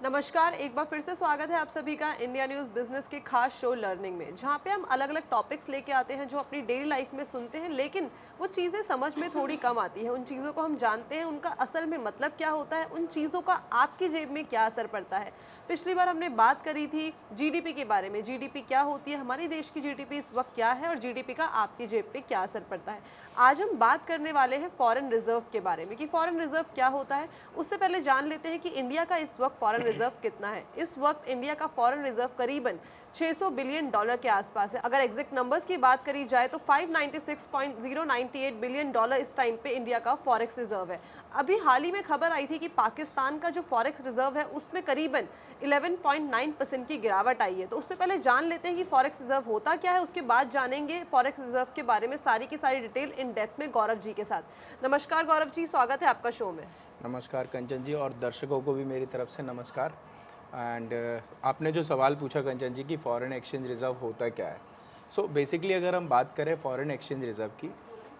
नमस्कार, एक बार फिर से स्वागत है आप सभी का इंडिया न्यूज़ बिजनेस के खास शो लर्निंग में, जहाँ पे हम अलग अलग टॉपिक्स लेके आते हैं जो अपनी डेली लाइफ में सुनते हैं, लेकिन वो चीज़ें समझ में थोड़ी कम आती है। उन चीज़ों को हम जानते हैं, उनका असल में मतलब क्या होता है, उन चीज़ों का आपकी जेब में क्या असर पड़ता है। पिछली बार हमने बात करी थी जीडीपी के बारे में, जीडीपी क्या होती है, हमारे देश की जीडीपी इस वक्त क्या है और जीडीपी का आपकी जेब पे क्या असर पड़ता है। आज हम बात करने वाले हैं फॉरेन रिजर्व के बारे में कि फॉरेन रिजर्व क्या होता है। उससे पहले जान लेते हैं कि इंडिया का इस वक्त फॉरेन रिजर्व कितना है। इस वक्त इंडिया का फॉरेन रिजर्व करीबन 600 बिलियन डॉलर के आसपास है। अगर एग्जैक्ट नंबर्स की बात करी जाए तो 596.098 बिलियन डॉलर इस टाइम पे इंडिया का फॉरेक्स रिजर्व है। अभी हाल ही में खबर आई थी कि पाकिस्तान का जो फॉरेक्स रिजर्व है उसमें करीबन 11.9% की गिरावट आई है। तो उससे पहले जान लेते हैं कि फॉरेक्स रिजर्व होता क्या है, उसके बाद जानेंगे फॉरेक्स रिजर्व के बारे में सारी की सारी डिटेल इन डेप्थ में गौरव जी के साथ। नमस्कार गौरव जी, स्वागत है आपका शो में। नमस्कार कंचन जी, और दर्शकों को भी मेरी तरफ से नमस्कार। एंड आपने जो सवाल पूछा कंचन जी कि फॉरेन एक्सचेंज रिज़र्व होता क्या है। सो बेसिकली अगर हम बात करें फॉरेन एक्सचेंज रिज़र्व की,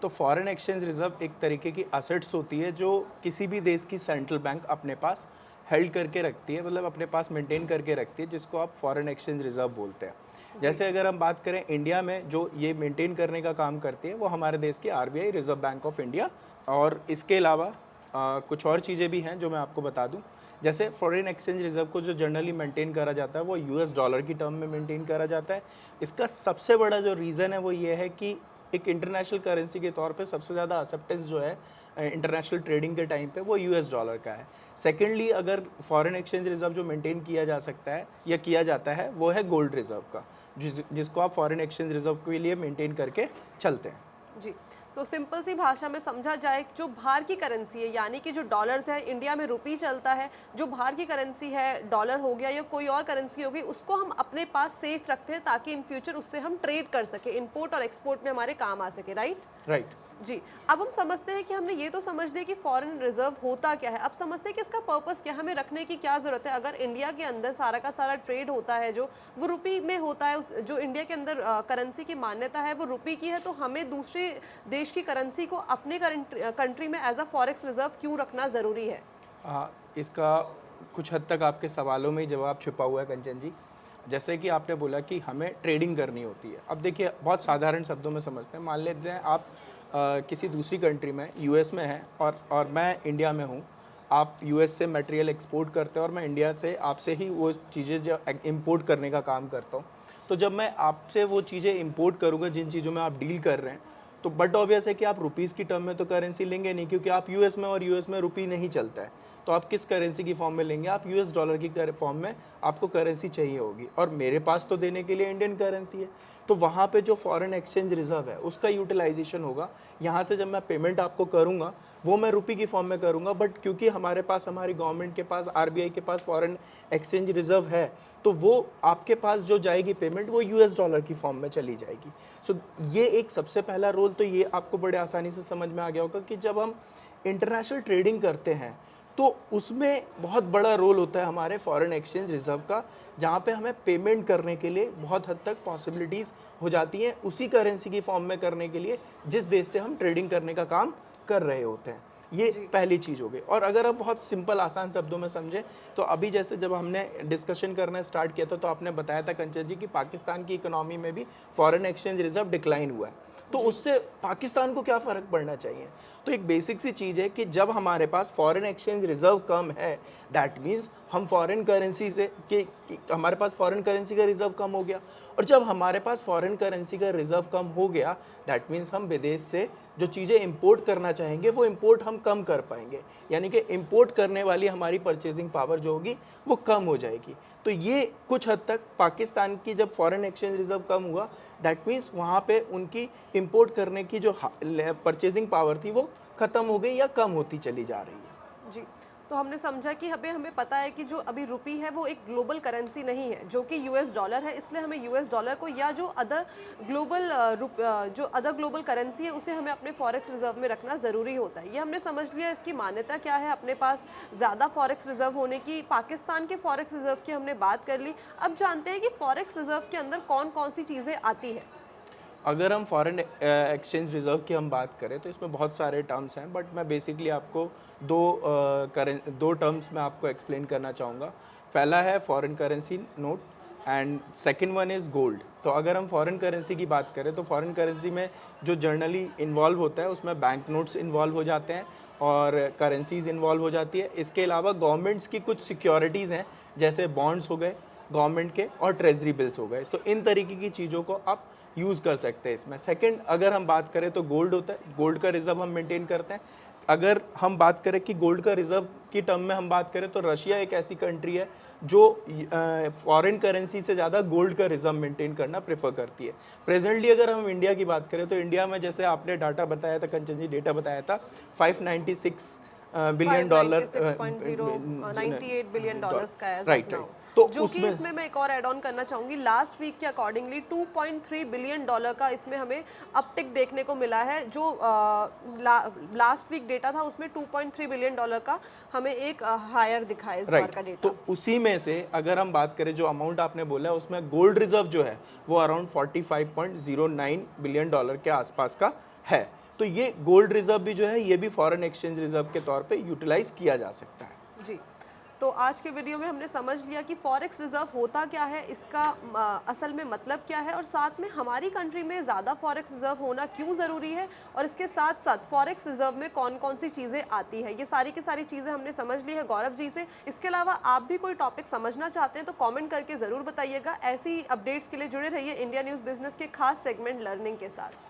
तो फॉरेन एक्सचेंज रिज़र्व एक तरीके की असेट्स होती है जो किसी भी देश की सेंट्रल बैंक अपने पास हेल्ड करके रखती है, मतलब अपने पास मेंटेन करके रखती है, जिसको आप फॉरेन एक्सचेंज रिज़र्व बोलते हैं। जैसे अगर हम बात करें इंडिया में जो ये मेंटेन करने का काम करती है वो हमारे देश की RBI, reserve bank of India. और इसके अलावा कुछ और चीज़ें भी हैं जो मैं आपको बता दूं। जैसे फॉरेन एक्सचेंज रिजर्व को जो जनरली मेंटेन करा जाता है वो यूएस डॉलर की टर्म में मेंटेन करा जाता है। इसका सबसे बड़ा जो रीज़न है वो ये है कि एक इंटरनेशनल करेंसी के तौर पे सबसे ज़्यादा एक्सेप्टेंस जो है इंटरनेशनल ट्रेडिंग के टाइम पे वो यूएस डॉलर का है। सेकेंडली अगर फॉरेन एक्सचेंज रिजर्व जो मेंटेन किया जा सकता है या किया जाता है वो है गोल्ड रिजर्व का, जिसको आप फॉरेन एक्सचेंज रिजर्व के लिए मेंटेन करके चलते हैं। जी, तो सिंपल सी भाषा में समझा जाए, जो बाहर की करेंसी है यानी कि जो डॉलर्स है, इंडिया में रुपी चलता है, जो बाहर की करेंसी है डॉलर हो गया या कोई और करेंसी हो गई, उसको हम अपने पास सेफ रखते हैं ताकि इन फ्यूचर उससे हम ट्रेड कर सके, इंपोर्ट और एक्सपोर्ट में हमारे काम आ सके। Right right. जी। अब हम समझते हैं कि हमने ये तो समझ लिया कि फॉरेन रिजर्व होता क्या है। अब समझते हैं कि इसका पर्पस क्या है, हमें रखने की क्या ज़रूरत है। अगर इंडिया के अंदर सारा का सारा ट्रेड होता है जो वो रुपी में होता है, जो इंडिया के अंदर करेंसी की मान्यता है वो रुपी की है, तो हमें दूसरे देश की करेंसी को अपने कंट्री में एज अ फॉरेक्स रिजर्व क्यों रखना ज़रूरी है? इसका कुछ हद तक आपके सवालों में ही जवाब छुपा हुआ है कंचन जी। जैसे कि आपने बोला कि हमें ट्रेडिंग करनी होती है। अब देखिए बहुत साधारण शब्दों में समझते हैं। मान लेते हैं आप किसी दूसरी कंट्री में, यूएस में हैं और मैं इंडिया में हूँ। आप यूएस से मटेरियल एक्सपोर्ट करते हैं और मैं इंडिया से आपसे ही वो चीज़ें जो इंपोर्ट करने का काम करता हूँ। तो जब मैं आपसे वो चीज़ें इंपोर्ट करूँगा जिन चीज़ों में आप डील कर रहे हैं, तो बट ऑब्वियस है कि आप रुपीज़ की टर्म में तो करेंसी लेंगे नहीं, क्योंकि आप यूएस में, और यूएस में रुपी नहीं चलता है। तो आप किस करेंसी की फॉर्म में लेंगे? आप यूएस डॉलर की फॉर्म में आपको करेंसी चाहिए होगी, और मेरे पास तो देने के लिए इंडियन करेंसी है। तो वहाँ पे जो फॉरेन एक्सचेंज रिजर्व है उसका यूटिलाइजेशन होगा। यहाँ से जब मैं पेमेंट आपको करूँगा वो मैं रुपी की फॉर्म में करूँगा, बट क्योंकि हमारे पास, हमारी गवर्नमेंट के पास, आरबीआई के पास फॉरेन एक्सचेंज रिजर्व है, तो वो आपके पास जो जाएगी पेमेंट वो यूएस डॉलर की फॉर्म में चली जाएगी। सो ये एक सबसे पहला रोल तो ये आपको बड़े आसानी से समझ में आ गया होगा कि जब हम इंटरनेशनल ट्रेडिंग करते हैं तो उसमें बहुत बड़ा रोल होता है हमारे फॉरेन एक्सचेंज रिजर्व का, जहाँ पे हमें पेमेंट करने के लिए बहुत हद तक पॉसिबिलिटीज़ हो जाती हैं उसी करेंसी की फॉर्म में करने के लिए जिस देश से हम ट्रेडिंग करने का काम कर रहे होते हैं। ये पहली चीज़ हो गई। और अगर आप बहुत सिंपल आसान शब्दों में समझें तो अभी जैसे जब हमने डिस्कशन करना स्टार्ट किया था तो आपने बताया था कंचन जी कि पाकिस्तान की इकोनॉमी में भी फॉरेन एक्सचेंज रिजर्व डिक्लाइन हुआ है। तो उससे पाकिस्तान को क्या फ़र्क पड़ना चाहिए? तो एक बेसिक सी चीज़ है कि जब हमारे पास फॉरेन एक्सचेंज रिजर्व कम है, दैट मीन्स हम फॉरेन करेंसी से कि हमारे पास फॉरेन करेंसी का रिजर्व कम हो गया। और जब हमारे पास फॉरेन करेंसी का रिजर्व कम हो गया, दैट मीन्स हम विदेश से जो चीज़ें इंपोर्ट करना चाहेंगे वो इंपोर्ट हम कम कर पाएंगे, यानी कि इंपोर्ट करने वाली हमारी परचेजिंग पावर जो होगी वो कम हो जाएगी। तो ये कुछ हद तक पाकिस्तान की जब फॉरेन एक्सचेंज रिजर्व कम हुआ, दैट मीन्स वहाँ पे उनकी इंपोर्ट करने की जो परचेजिंग पावर थी वो ख़त्म हो गई या कम होती चली जा रही है। जी, तो हमने समझा कि हमें हमें पता है कि जो अभी रुपी है वो एक ग्लोबल करेंसी नहीं है, जो कि यूएस डॉलर है, इसलिए हमें यूएस डॉलर को या जो अदर ग्लोबल जो अदर ग्लोबल करेंसी है उसे हमें अपने फॉरेक्स रिजर्व में रखना ज़रूरी होता है। ये हमने समझ लिया, इसकी मान्यता क्या है अपने पास ज़्यादा फॉरेक्स रिजर्व होने की। पाकिस्तान के फॉरेक्स रिजर्व की हमने बात कर ली। अब जानते हैं कि फॉरेक्स रिजर्व के अंदर कौन कौन सी चीज़ें आती हैं। अगर हम फॉरेन एक्सचेंज रिजर्व की हम बात करें तो इसमें बहुत सारे टर्म्स हैं, बट मैं बेसिकली आपको दो टर्म्स में आपको एक्सप्लेन करना चाहूँगा। पहला है foreign currency note and second one is gold. तो अगर हम फॉरेन करेंसी की बात करें तो फॉरेन करेंसी में जो जनरली इन्वॉल्व होता है उसमें बैंक नोट्स इन्वॉल्व हो जाते हैं और करेंसीज इन्वॉल्व हो जाती है। इसके अलावा गवर्नमेंट्स की कुछ सिक्योरिटीज़ हैं, जैसे बॉन्ड्स हो गए गवर्नमेंट के और ट्रेजरी बिल्स हो गए। तो इन तरीके की चीज़ों को आप यूज़ कर सकते हैं इसमें। सेकंड अगर हम बात करें तो गोल्ड होता है, गोल्ड का रिजर्व हम मेंटेन करते हैं। अगर हम बात करें कि गोल्ड का रिजर्व की टर्म में हम बात करें तो रशिया एक ऐसी कंट्री है जो फॉरेन करेंसी से ज़्यादा गोल्ड का रिजर्व मेंटेन करना प्रेफर करती है। प्रेजेंटली अगर हम इंडिया की बात करें तो इंडिया में जैसे आपने डाटा बताया था कंचन जी, डेटा बताया था 596 बिलियन डॉलर 98 बिलियन डॉलर्स का है राइट now। राइट। तो जो कि उसमें इसमें मैं एक और ऐड ऑन करना चाहूंगी, लास्ट वीक के अकॉर्डिंगली 2.3 बिलियन डॉलर का इसमें हमें अपटिक देखने को मिला है। जो लास्ट वीक डेटा था उसमें 2.3 बिलियन डॉलर का हमें एक हायर दिखा है इस बार का डेटा। तो उसी में से अगर हम बात करें जो अमाउंट आपने बोला है उसमें गोल्ड रिजर्व जो है वो अराउंड 45.09 बिलियन डॉलर के आसपास का है। तो ये गोल्ड रिजर्व भी जो है ये भी फॉरेन एक्सचेंज रिजर्व के तौर पे यूटिलाइज किया जा सकता है। जी, तो आज के वीडियो में हमने समझ लिया कि फॉरेक्स रिजर्व होता क्या है, इसका असल में मतलब क्या है और साथ में हमारी कंट्री में ज़्यादा फॉरेक्स रिजर्व होना क्यों ज़रूरी है और इसके साथ साथ फॉरेक्स रिजर्व में कौन कौन सी चीज़ें आती है। ये सारी की सारी चीज़ें हमने समझ ली है गौरव जी से। इसके अलावा आप भी कोई टॉपिक समझना चाहते हैं तो कॉमेंट करके ज़रूर बताइएगा। ऐसी अपडेट्स के लिए जुड़े रहिए इंडिया न्यूज़ बिजनेस के खास सेगमेंट लर्निंग के साथ।